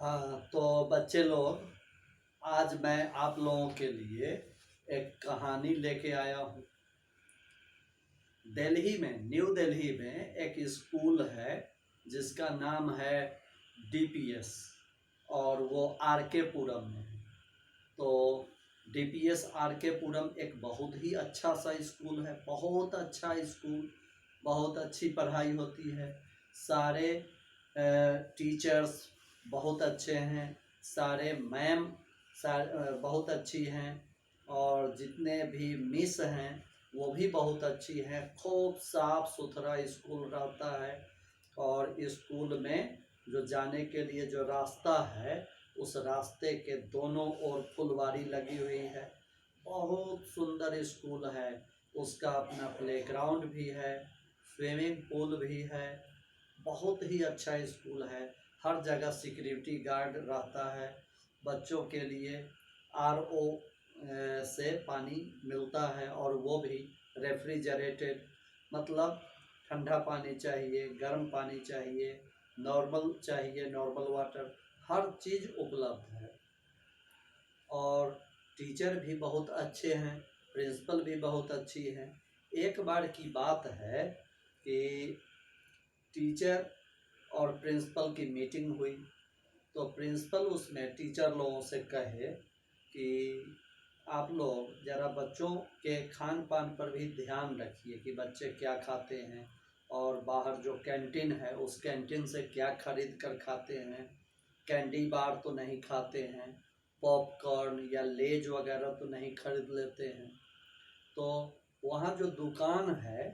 हाँ, तो बच्चे लोग, आज मैं आप लोगों के लिए एक कहानी लेके आया हूँ। दिल्ली में, न्यू दिल्ली में एक स्कूल है जिसका नाम है डीपीएस, और वो आरके पुरम में है। तो डीपीएस आरके पुरम एक बहुत ही अच्छा सा स्कूल है, बहुत अच्छा स्कूल, बहुत अच्छी पढ़ाई होती है। सारे टीचर्स बहुत अच्छे हैं, सारे मैम बहुत अच्छी हैं, और जितने भी मिस हैं वो भी बहुत अच्छी हैं। खूब साफ सुथरा स्कूल रहता है, और स्कूल में जो जाने के लिए जो रास्ता है, उस रास्ते के दोनों ओर फुलवारी लगी हुई है। बहुत सुंदर स्कूल है। उसका अपना प्लेग्राउंड भी है, स्विमिंग पूल भी है। बहुत ही अच्छा स्कूल है। हर जगह सिक्योरिटी गार्ड रहता है। बच्चों के लिए आरओ से पानी मिलता है, और वो भी रेफ्रिजरेटेड, मतलब ठंडा पानी चाहिए, गर्म पानी चाहिए, नॉर्मल चाहिए, नॉर्मल वाटर, हर चीज़ उपलब्ध है। और टीचर भी बहुत अच्छे हैं, प्रिंसिपल भी बहुत अच्छी है। एक बार की बात है कि टीचर और प्रिंसिपल की मीटिंग हुई, तो प्रिंसिपल उसमें टीचर लोगों से कहे कि आप लोग ज़रा बच्चों के खान पान पर भी ध्यान रखिए कि बच्चे क्या खाते हैं, और बाहर जो कैंटीन है उस कैंटीन से क्या खरीद कर खाते हैं। कैंडी बार तो नहीं खाते हैं, पॉपकॉर्न या लेज वगैरह तो नहीं खरीद लेते हैं। तो वहाँ जो दुकान है,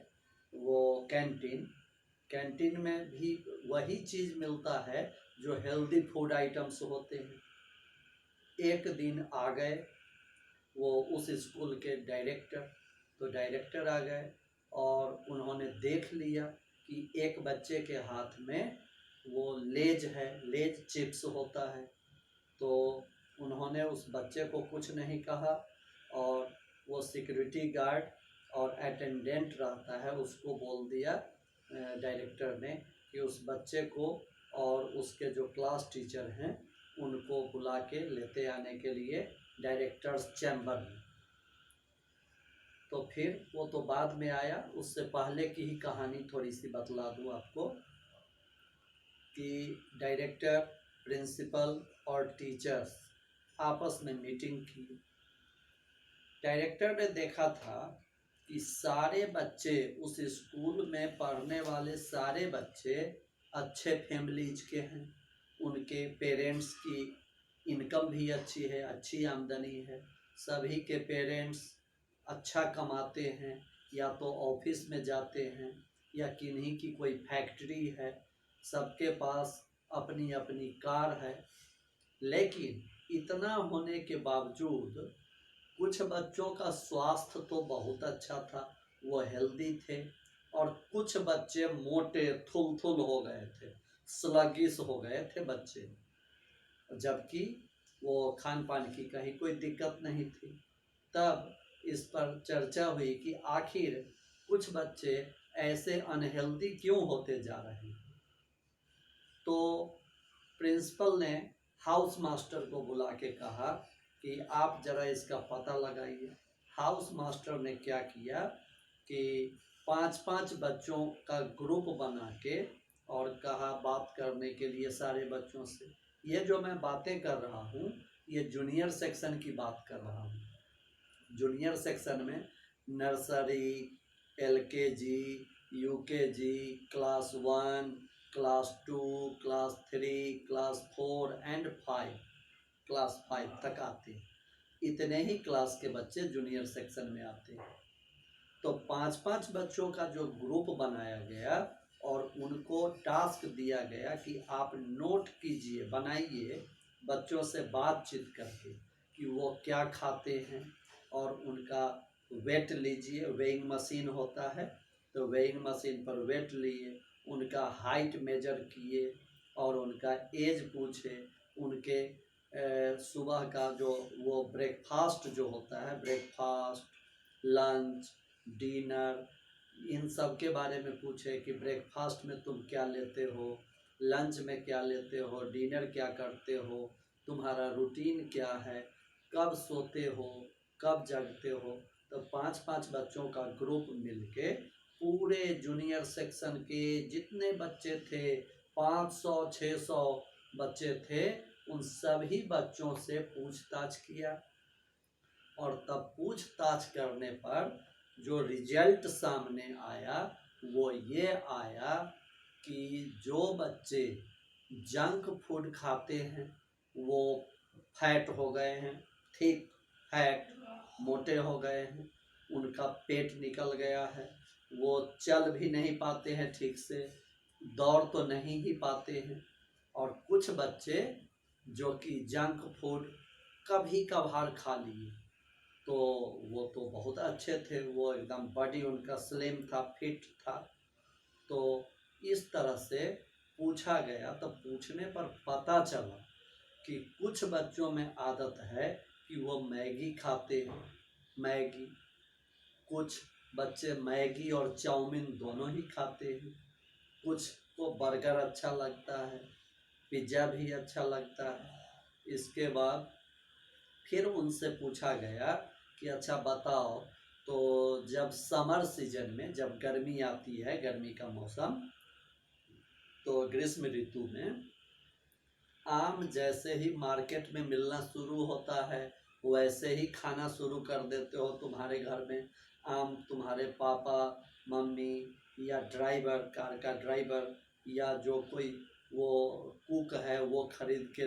वो कैंटीन, कैंटीन में भी वही चीज़ मिलता है जो हेल्दी फूड आइटम्स होते हैं। एक दिन आ गए वो उस स्कूल के डायरेक्टर, तो डायरेक्टर आ गए और उन्होंने देख लिया कि एक बच्चे के हाथ में वो लेज है, लेज चिप्स होता है। तो उन्होंने उस बच्चे को कुछ नहीं कहा, और वो सिक्योरिटी गार्ड और अटेंडेंट रहता है उसको बोल दिया डायरेक्टर ने कि उस बच्चे को और उसके जो क्लास टीचर हैं उनको बुला के लेते आने के लिए डायरेक्टर्स चैम्बर में। तो फिर वो तो बाद में आया, उससे पहले की ही कहानी थोड़ी सी बतला दूँ आपको कि डायरेक्टर, प्रिंसिपल और टीचर्स आपस में मीटिंग की। डायरेक्टर ने देखा था कि सारे बच्चे, उस स्कूल में पढ़ने वाले सारे बच्चे अच्छे फैमिलीज के हैं, उनके पेरेंट्स की इनकम भी अच्छी है, अच्छी आमदनी है। सभी के पेरेंट्स अच्छा कमाते हैं, या तो ऑफिस में जाते हैं या किन्हीं की कोई फैक्ट्री है। सबके पास अपनी अपनी कार है। लेकिन इतना होने के बावजूद कुछ बच्चों का स्वास्थ्य तो बहुत अच्छा था, वो हेल्दी थे, और कुछ बच्चे मोटे थुल हो गए थे, स्लगिश हो गए थे बच्चे, जबकि वो खान पान की कहीं कोई दिक्कत नहीं थी। तब इस पर चर्चा हुई कि आखिर कुछ बच्चे ऐसे अनहेल्दी क्यों होते जा रहे हैं। तो प्रिंसिपल ने हाउस मास्टर को बुला के कहा कि आप ज़रा इसका पता लगाइए। हाउस मास्टर ने क्या किया कि 5-5 बच्चों का ग्रुप बना के और कहा बात करने के लिए सारे बच्चों से। ये जो मैं बातें कर रहा हूँ, ये जूनियर सेक्शन की बात कर रहा हूँ। जूनियर सेक्शन में nursery, LKG, UKG, class 1, class 2, class 3, class 4 and 5, class 5 तक आते हैं। इतने ही क्लास के बच्चे जूनियर सेक्शन में आते हैं। तो 5-5 बच्चों का जो ग्रुप बनाया गया, और उनको टास्क दिया गया कि आप नोट कीजिए, बनाइए बच्चों से बातचीत करके कि वो क्या खाते हैं, और उनका वेट लीजिए। वेइंग मशीन होता है, तो वेइंग मशीन पर वेट लिए, उनका हाइट मेजर किए, और उनका एज पूछे, उनके सुबह का जो वो ब्रेकफास्ट जो होता है, ब्रेकफास्ट, लंच, डिनर, इन सब के बारे में पूछे कि ब्रेकफास्ट में तुम क्या लेते हो, लंच में क्या लेते हो, डिनर क्या करते हो, तुम्हारा रूटीन क्या है, कब सोते हो, कब जगते हो। तो 5-5 बच्चों का ग्रुप मिलके पूरे जूनियर सेक्शन के जितने बच्चे थे, 500-600 बच्चे थे, उन सभी बच्चों से पूछताछ किया। और तब पूछताछ करने पर जो रिजल्ट सामने आया वो ये आया कि जो बच्चे जंक फूड खाते हैं वो फैट हो गए हैं, थिक फैट, मोटे हो गए हैं, उनका पेट निकल गया है, वो चल भी नहीं पाते हैं ठीक से, दौड़ तो नहीं ही पाते हैं। और कुछ बच्चे जो कि जंक फूड कभी कभार खा लिए तो वो तो बहुत अच्छे थे, वो एकदम बॉडी उनका स्लिम था, फिट था। तो इस तरह से पूछा गया, तो पूछने पर पता चला कि कुछ बच्चों में आदत है कि वो मैगी खाते हैं, मैगी, कुछ बच्चे मैगी और चाउमीन दोनों ही खाते हैं, कुछ को बर्गर अच्छा लगता है, पिज्ज़ा भी अच्छा लगता है। इसके बाद फिर उनसे पूछा गया कि अच्छा बताओ, तो जब समर सीजन में, जब गर्मी आती है, गर्मी का मौसम, तो ग्रीष्म ऋतु में आम जैसे ही मार्केट में मिलना शुरू होता है वैसे ही खाना शुरू कर देते हो तुम्हारे घर में। आम तुम्हारे पापा, मम्मी या ड्राइवर, कार का ड्राइवर या जो कोई वो कुक है वो खरीद के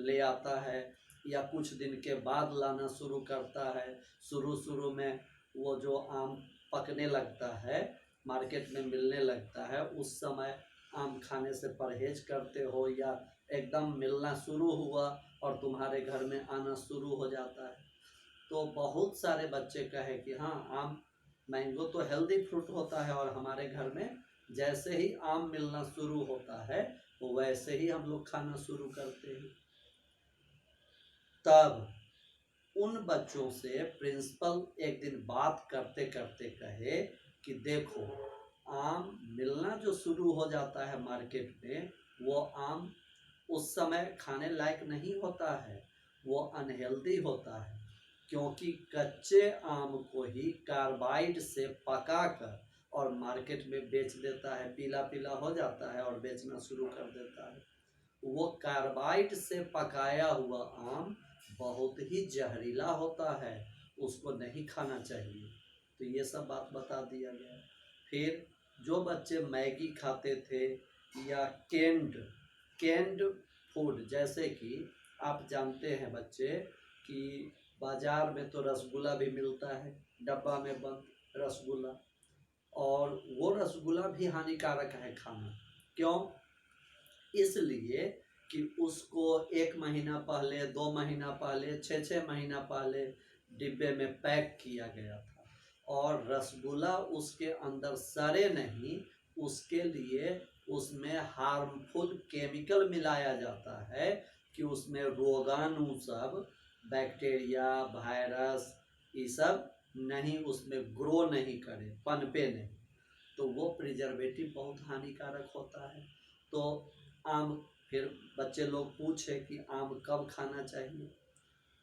ले आता है, या कुछ दिन के बाद लाना शुरू करता है। शुरू शुरू में वो जो आम पकने लगता है, मार्केट में मिलने लगता है, उस समय आम खाने से परहेज करते हो, या एकदम मिलना शुरू हुआ और तुम्हारे घर में आना शुरू हो जाता है। तो बहुत सारे बच्चे कहे कि हाँ, आम, मैंगो तो हेल्दी फ्रूट होता है और हमारे घर में जैसे ही आम मिलना शुरू होता है वैसे ही हम लोग खाना शुरू करते हैं। तब उन बच्चों से प्रिंसिपल एक दिन बात करते करते कहे कि देखो, आम मिलना जो शुरू हो जाता है मार्केट में, वो आम उस समय खाने लायक नहीं होता है, वो अनहेल्दी होता है, क्योंकि कच्चे आम को ही कार्बाइड से पकाकर और मार्केट में बेच देता है, पीला पीला हो जाता है और बेचना शुरू कर देता है। वो कार्बाइड से पकाया हुआ आम बहुत ही जहरीला होता है, उसको नहीं खाना चाहिए। तो ये सब बात बता दिया गया। फिर जो बच्चे मैगी खाते थे या कैंड फूड, जैसे कि आप जानते हैं बच्चे कि बाज़ार में तो रसगुल्ला भी मिलता है, डब्बा में बंद रसगुल्ला, और वो रसगुल्ला भी हानिकारक है खाना। क्यों? इसलिए कि उसको 1 महीना पहले, 2 महीना पहले, 6-6 महीना पहले डिब्बे में पैक किया गया था, और रसगुल्ला उसके अंदर सड़े नहीं, उसके लिए उसमें हार्मफुल केमिकल मिलाया जाता है कि उसमें रोगाणु सब, बैक्टीरिया, वायरस, ये सब नहीं, उसमें ग्रो नहीं करे, पनपे नहीं। तो वो प्रिजर्वेटिव बहुत हानिकारक होता है। तो आम, फिर बच्चे लोग पूछे कि आम कब खाना चाहिए,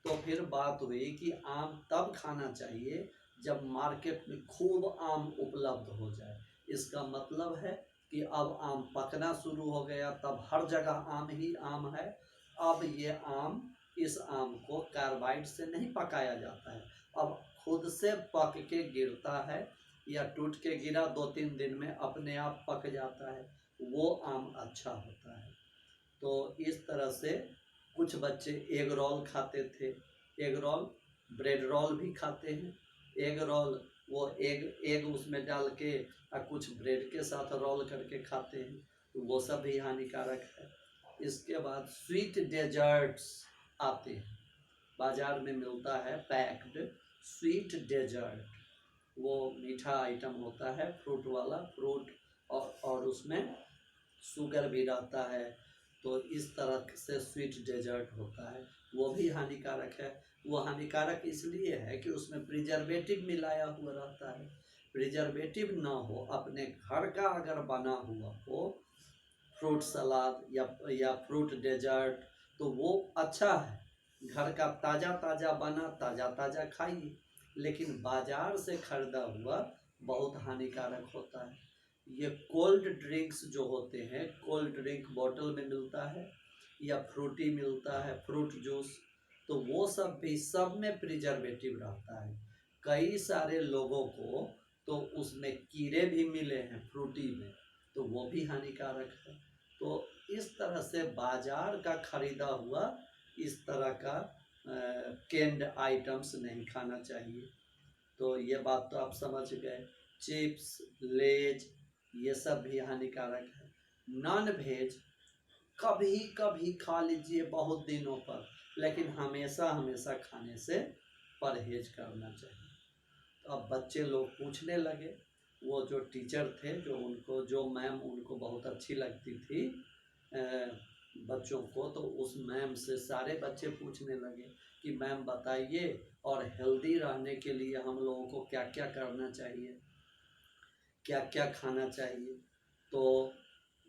तो फिर बात हुई कि आम तब खाना चाहिए जब मार्केट में खूब आम उपलब्ध हो जाए। इसका मतलब है कि अब आम पकना शुरू हो गया, तब हर जगह आम ही आम है। अब ये आम, इस आम को कार्बाइड से नहीं पकाया जाता है, अब खुद से पक के गिरता है, या टूट के गिरा 2-3 दिन में अपने आप पक जाता है, वो आम अच्छा होता है। तो इस तरह से कुछ बच्चे एग रोल खाते थे, एग रोल, ब्रेड रोल भी खाते हैं। एग रोल, वो एग उसमें डाल के और कुछ ब्रेड के साथ रोल करके खाते हैं, तो वो सब भी हानिकारक है। इसके बाद स्वीट डेजर्ट्स आते हैं, बाज़ार में मिलता है पैक्ड स्वीट डेजर्ट, वो मीठा आइटम होता है, फ्रूट वाला, फ्रूट और उसमें शुगर भी रहता है। तो इस तरह से स्वीट डेजर्ट होता है, वो भी हानिकारक है। वो हानिकारक इसलिए है कि उसमें प्रिजर्वेटिव मिलाया हुआ रहता है। प्रिजर्वेटिव ना हो, अपने घर का अगर बना हुआ हो फ्रूट सलाद या फ्रूट डेजर्ट, तो वो अच्छा है। घर का ताज़ा ताज़ा बना ताज़ा ताज़ा खाइए, लेकिन बाजार से खरीदा हुआ बहुत हानिकारक होता है। ये कोल्ड ड्रिंक्स जो होते हैं, कोल्ड ड्रिंक बॉटल में मिलता है या फ्रूटी मिलता है, फ्रूट जूस, तो वो सब भी सब में प्रिजर्वेटिव रहता है। कई सारे लोगों को तो उसमें कीड़े भी मिले हैं फ्रूटी में, तो वो भी हानिकारक है। तो इस तरह से बाजार का खरीदा हुआ इस तरह का कैंड आइटम्स नहीं खाना चाहिए। तो ये बात तो आप समझ गए। चिप्स, लेज, ये सब भी हानिकारक है। नॉन वेज कभी कभी खा लीजिए बहुत दिनों पर, लेकिन हमेशा हमेशा खाने से परहेज करना चाहिए। तो अब बच्चे लोग पूछने लगे, वो जो टीचर थे, जो मैम उनको बहुत अच्छी लगती थी बच्चों को, तो उस मैम से सारे बच्चे पूछने लगे कि मैम बताइए, और हेल्दी रहने के लिए हम लोगों को क्या क्या करना चाहिए, क्या क्या खाना चाहिए। तो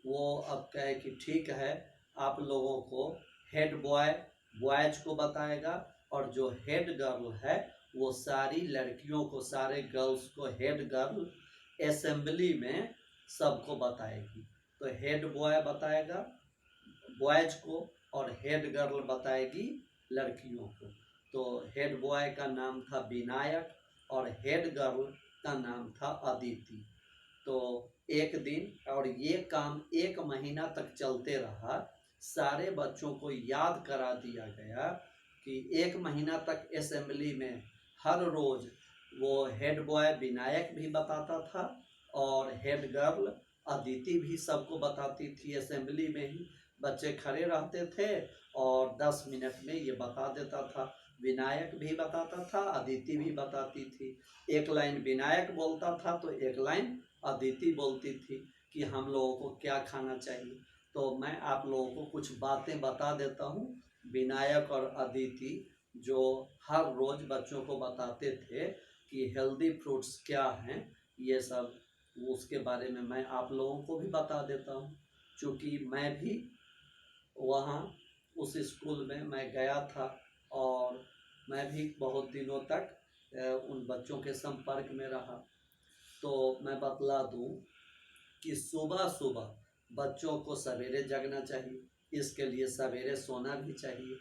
वो अब कहे कि ठीक है, आप लोगों को हेड बॉयज को बताएगा, और जो हेड गर्ल है वो सारी लड़कियों को, सारे गर्ल्स को हेड गर्ल असेंबली में सबको बताएगी। तो हेड बॉय बताएगा बॉयज को और हेड गर्ल बताएगी लड़कियों को। तो हेड बॉय का नाम था विनायक और हेड गर्ल का नाम था अदिति। तो एक दिन, और ये काम 1 महीना तक चलते रहा, सारे बच्चों को याद करा दिया गया कि 1 महीना तक असेंबली में हर रोज वो हेड बॉय विनायक भी बताता था और हेड गर्ल अदिति भी सबको बताती थी। असेंबली में ही बच्चे खड़े रहते थे और 10 मिनट में ये बता देता था। विनायक भी बताता था, अदिति भी बताती थी। एक लाइन विनायक बोलता था तो एक लाइन अदिति बोलती थी कि हम लोगों को क्या खाना चाहिए। तो मैं आप लोगों को कुछ बातें बता देता हूँ। विनायक और अदिति जो हर रोज बच्चों को बताते थे कि हेल्दी फ्रूट्स क्या हैं, ये सब उसके बारे में मैं आप लोगों को भी बता देता हूँ। चूँकि मैं भी वहाँ उस स्कूल में मैं गया था और मैं भी बहुत दिनों तक उन बच्चों के संपर्क में रहा। तो मैं बतला दूं कि सुबह सुबह बच्चों को सवेरे जगना चाहिए, इसके लिए सवेरे सोना भी चाहिए,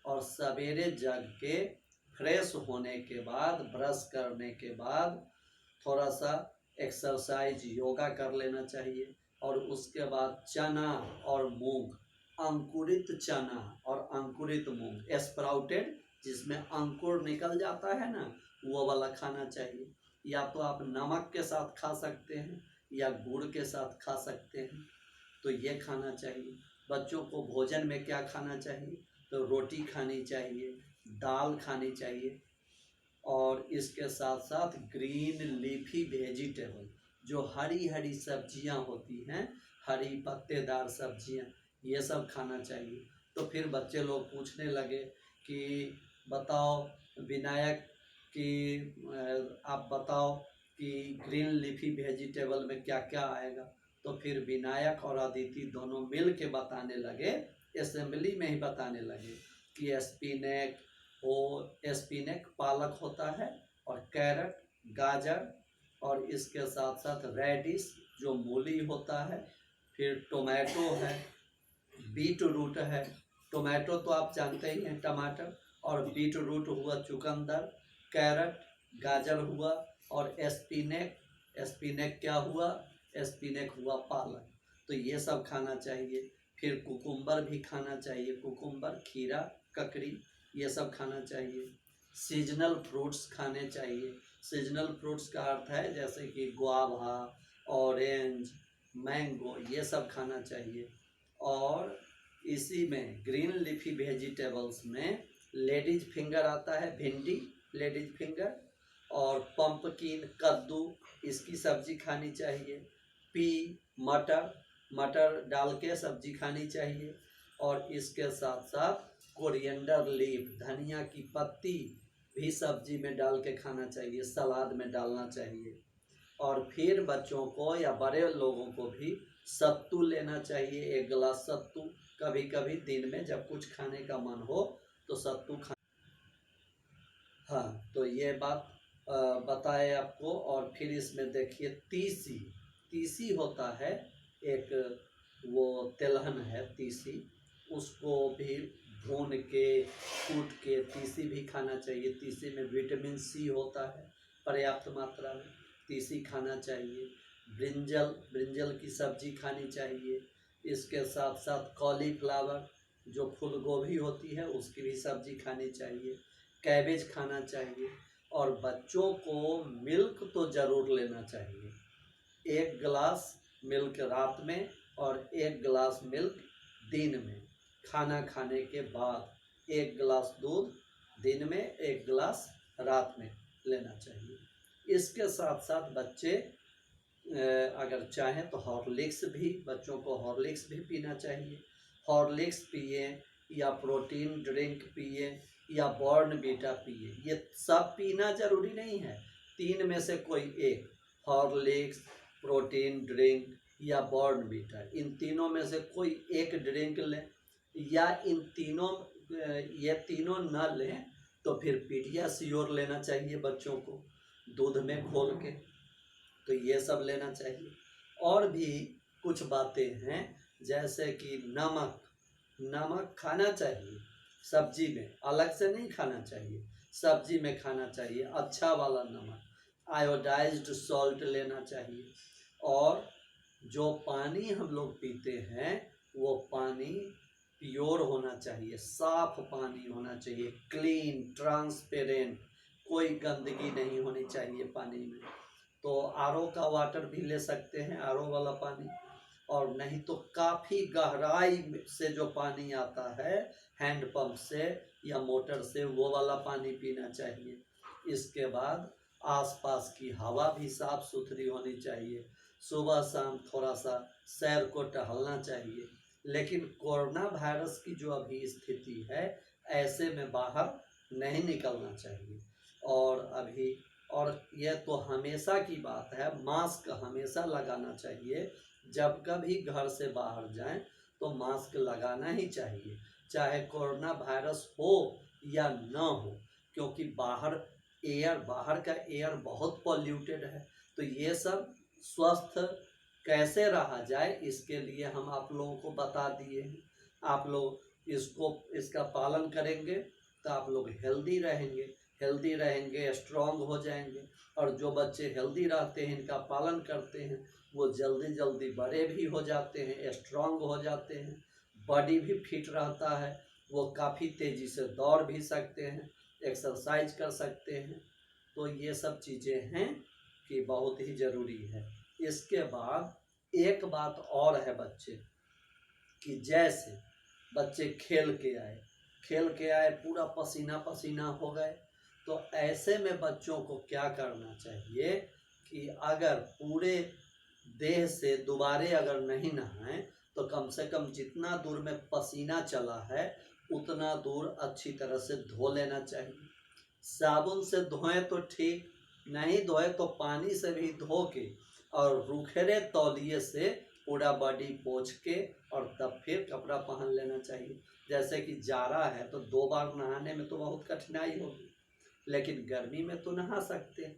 और सवेरे जग के फ्रेश होने के बाद, ब्रश करने के बाद थोड़ा सा एक्सरसाइज, योगा कर लेना चाहिए। और उसके बाद चना और मूंग, अंकुरित चना और अंकुरित मूंग, स्प्राउटेड, जिसमें अंकुर निकल जाता है ना, वो वाला खाना चाहिए। या तो आप नमक के साथ खा सकते हैं या गुड़ के साथ खा सकते हैं। तो ये खाना चाहिए। बच्चों को भोजन में क्या खाना चाहिए, तो रोटी खानी चाहिए, दाल खानी चाहिए, और इसके साथ साथ ग्रीन लीफी वेजिटेबल, जो हरी हरी सब्जियां होती हैं, हरी पत्तेदार सब्जियां, ये सब खाना चाहिए। तो फिर बच्चे लोग पूछने लगे कि बताओ विनायक कि आप बताओ कि ग्रीन लीफी वेजिटेबल में क्या क्या आएगा। तो फिर विनायक और अदिति दोनों मिल के बताने लगे, असेंबली में ही बताने लगे कि स्पिनच पालक होता है, और कैरट, गाजर, और इसके साथ साथ रेडिश जो मूली होता है, फिर टोमेटो है, बीट रूट है। टोमेटो तो आप जानते ही हैं, टमाटर, और बीट रूट हुआ चुकंदर, कैरट, गाजर हुआ, और स्पिनच क्या हुआ, स्पिनच हुआ पालक। तो ये सब खाना चाहिए। फिर कुकुम्बर भी खाना चाहिए, कुकुम्बर, खीरा, ककड़ी, ये सब खाना चाहिए। सीजनल फ्रूट्स खाने चाहिए। सीजनल फ्रूट्स का अर्थ है जैसे कि गुआवा, ऑरेंज, मैंगो, ये सब खाना चाहिए। और इसी में ग्रीन लीफी वेजिटेबल्स में लेडीज फिंगर आता है, भिंडी, लेडीज फिंगर, और पंपकिन, कद्दू, इसकी सब्जी खानी चाहिए। पी, मटर डाल के सब्जी खानी चाहिए। और इसके साथ साथ कोरिएंडर लीफ, धनिया की पत्ती भी सब्जी में डाल के खाना चाहिए, सलाद में डालना चाहिए। और फिर बच्चों को या बड़े लोगों को भी सत्तू लेना चाहिए, 1 गिलास सत्तू। कभी कभी दिन में जब कुछ खाने का मन हो तो सत्तू खा। हाँ, तो ये बात बताए आपको। और फिर इसमें देखिए तीसी, तीसी होता है एक, वो तिलहन है तीसी, उसको भी भून के कूट के तीसी भी खाना चाहिए। तीसी में विटामिन सी होता है पर्याप्त मात्रा में, तीसी खाना चाहिए। ब्रिंजल, ब्रिंजल की सब्जी खानी चाहिए। इसके साथ साथ कॉलीफ्लावर जो फूल गोभी होती है उसकी भी सब्जी खानी चाहिए। कैबेज खाना चाहिए। और बच्चों को मिल्क तो ज़रूर लेना चाहिए। 1 गिलास मिल्क रात में और 1 गिलास मिल्क दिन में। खाना खाने के बाद 1 गिलास दूध दिन में, 1 गिलास रात में लेना चाहिए। इसके साथ साथ बच्चे अगर चाहें तो हॉर्लिक्स भी, बच्चों को हॉर्लिक्स भी पीना चाहिए। हॉर्लिक्स पिए या प्रोटीन ड्रिंक पिए या बॉर्नवीटा पिए, ये सब पीना जरूरी नहीं है। 3 में से कोई एक, हॉर्लिक्स, प्रोटीन ड्रिंक या बॉर्नवीटा, इन तीनों में से कोई एक ड्रिंक लें। या इन तीनों, ये तीनों न लें तो फिर पीडियाश्योर लेना चाहिए बच्चों को दूध में घोल के, तो ये सब लेना चाहिए। और भी कुछ बातें हैं, जैसे कि नमक, नमक खाना चाहिए सब्जी में, अलग से नहीं खाना चाहिए, सब्जी में खाना चाहिए अच्छा वाला नमक। आयोडाइज्ड सॉल्ट लेना चाहिए। और जो पानी हम लोग पीते हैं वो पानी प्योर होना चाहिए, साफ पानी होना चाहिए, क्लीन ट्रांसपेरेंट, कोई गंदगी नहीं होनी चाहिए पानी में। तो आरओ का वाटर भी ले सकते हैं, आरओ वाला पानी। और नहीं तो काफ़ी गहराई से जो पानी आता है हैंडपंप से या मोटर से, वो वाला पानी पीना चाहिए। इसके बाद आसपास की हवा भी साफ सुथरी होनी चाहिए। सुबह शाम थोड़ा सा सैर को टहलना चाहिए। लेकिन कोरोना वायरस की जो अभी स्थिति है, ऐसे में बाहर नहीं निकलना चाहिए। और यह तो हमेशा की बात है, मास्क हमेशा लगाना चाहिए। जब कभी घर से बाहर जाएं तो मास्क लगाना ही चाहिए, चाहे कोरोना वायरस हो या न हो, क्योंकि बाहर का एयर बहुत पॉल्यूटेड है। तो ये सब स्वस्थ कैसे रहा जाए, इसके लिए हम आप लोगों को बता दिए हैं। आप लोग इसका पालन करेंगे तो आप लोग हेल्दी रहेंगे, स्ट्रांग हो जाएंगे। और जो बच्चे हेल्दी रहते हैं, इनका पालन करते हैं, वो जल्दी जल्दी बड़े भी हो जाते हैं, स्ट्रांग हो जाते हैं, बॉडी भी फिट रहता है, वो काफ़ी तेज़ी से दौड़ भी सकते हैं, एक्सरसाइज कर सकते हैं। तो ये सब चीज़ें हैं कि बहुत ही ज़रूरी है। इसके बाद एक बात और है बच्चे, कि जैसे बच्चे खेल के आए पूरा पसीना पसीना हो गए, तो ऐसे में बच्चों को क्या करना चाहिए कि अगर पूरे देह से दोबारे अगर नहीं नहाएं तो कम से कम जितना दूर में पसीना चला है उतना दूर अच्छी तरह से धो लेना चाहिए। साबुन से धोएं तो ठीक, नहीं धोए तो पानी से भी धो के और रूखे तौलिए से पूरा बॉडी पोंछ के और तब फिर कपड़ा पहन लेना चाहिए। जैसे कि जाड़ा है तो 2 बार नहाने में तो बहुत कठिनाई होगी, लेकिन गर्मी में तो नहा सकते हैं।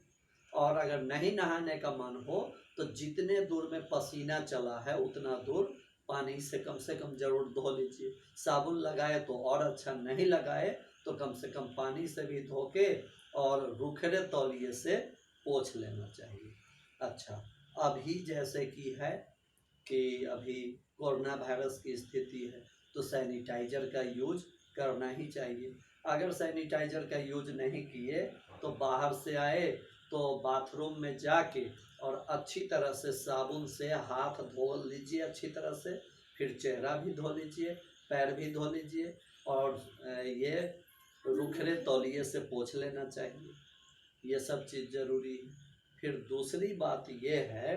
और अगर नहीं नहाने का मन हो तो जितने दूर में पसीना चला है उतना दूर पानी से कम जरूर धो लीजिए। साबुन लगाए तो और अच्छा, नहीं लगाए तो कम से कम पानी से भी धो के और रूखे तौलिए से पोंछ लेना चाहिए। अच्छा, अभी जैसे कि है कि अभी कोरोना वायरस की स्थिति है तो सैनिटाइज़र का यूज करना ही चाहिए। अगर सैनिटाइज़र का यूज नहीं किए तो बाहर से आए तो बाथरूम में जाके और अच्छी तरह से साबुन से हाथ धो लीजिए अच्छी तरह से, फिर चेहरा भी धो लीजिए, पैर भी धो लीजिए, और ये रूखे तौलिए से पोंछ लेना चाहिए। ये सब चीज़ ज़रूरी है। फिर दूसरी बात ये है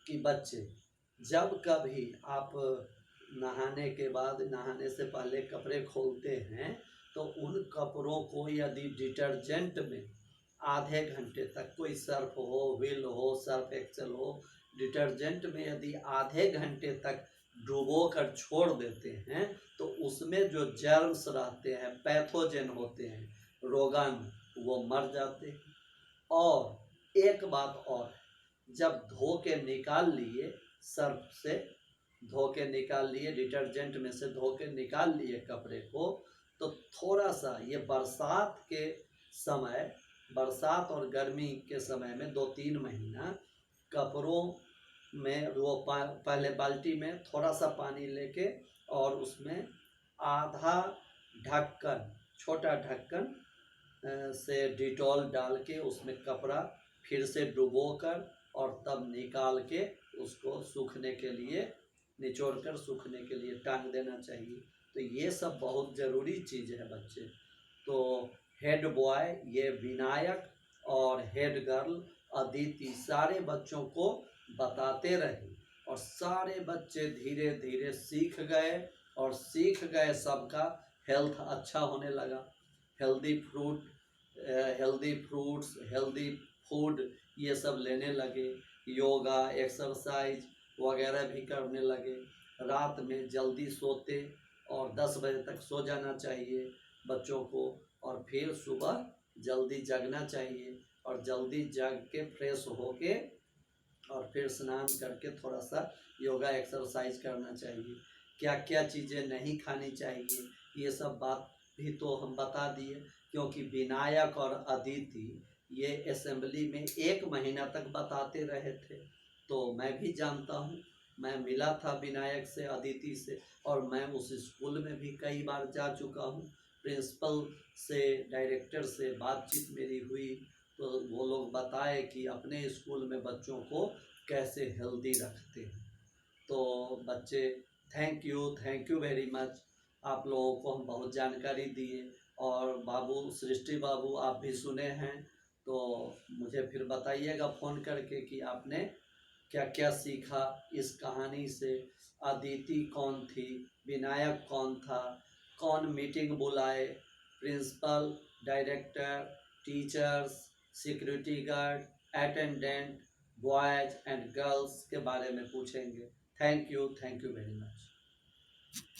कि बच्चे जब कभी आप नहाने के बाद, नहाने से पहले कपड़े खोलते हैं तो उन कपड़ों को यदि डिटर्जेंट में आधे घंटे तक, कोई सर्फ हो, व्हिल हो, सर्फ एक्सेल हो, डिटर्जेंट में यदि आधे घंटे तक डुबो कर छोड़ देते हैं तो उसमें जो जर्म्स रहते हैं, पैथोजन होते हैं, रोगाणु, वो मर जाते हैं। और एक बात और, जब धो के निकाल लिए, सर्फ से धो के निकाल लिए, डिटर्जेंट में से धो के निकाल लिए कपड़े को, तो थोड़ा सा ये बरसात के समय, बरसात और गर्मी के समय में 2-3 महीना कपड़ों में वो पहले बाल्टी में थोड़ा सा पानी लेके और उसमें आधा ढक्कन, छोटा ढक्कन से डिटॉल डाल के उसमें कपड़ा फिर से डुबोकर और तब निकाल के उसको सूखने के लिए, निचोड़ कर सूखने के लिए टांग देना चाहिए। तो ये सब बहुत ज़रूरी चीज़ है बच्चे। तो हेड बॉय ये विनायक और हेड गर्ल अदिति सारे बच्चों को बताते रहे और सारे बच्चे धीरे धीरे सीख गए और सीख गए, सबका हेल्थ अच्छा होने लगा। हेल्दी फ्रूट्स, हेल्दी फूड ये सब लेने लगे, योगा, एक्सरसाइज वगैरह भी करने लगे। रात में जल्दी सोते और 10 बजे तक सो जाना चाहिए बच्चों को, और फिर सुबह जल्दी जगना चाहिए और जल्दी जग के फ्रेश होके और फिर स्नान करके थोड़ा सा योगा एक्सरसाइज करना चाहिए। क्या क्या चीज़ें नहीं खानी चाहिए ये सब बात भी तो हम बता दिए, क्योंकि विनायक और अदिति ये असेंबली में 1 महीना तक बताते रहे थे। तो मैं भी जानता हूँ, मैं मिला था विनायक से, अदिति से, और मैं उस स्कूल में भी कई बार जा चुका हूँ। प्रिंसिपल से, डायरेक्टर से बातचीत मेरी हुई तो वो लोग बताए कि अपने स्कूल में बच्चों को कैसे हेल्दी रखते हैं। तो बच्चे, थैंक यू वेरी मच। आप लोगों को हम बहुत जानकारी दिए, और बाबू, सृष्टि बाबू, आप भी सुने हैं, तो मुझे फिर बताइएगा फ़ोन करके कि आपने क्या क्या सीखा इस कहानी से। अदिति कौन थी, विनायक कौन था, कौन मीटिंग बुलाए, principal, director, teachers, security guard, attendant, boys and girls के बारे में पूछेंगे। Thank you very much.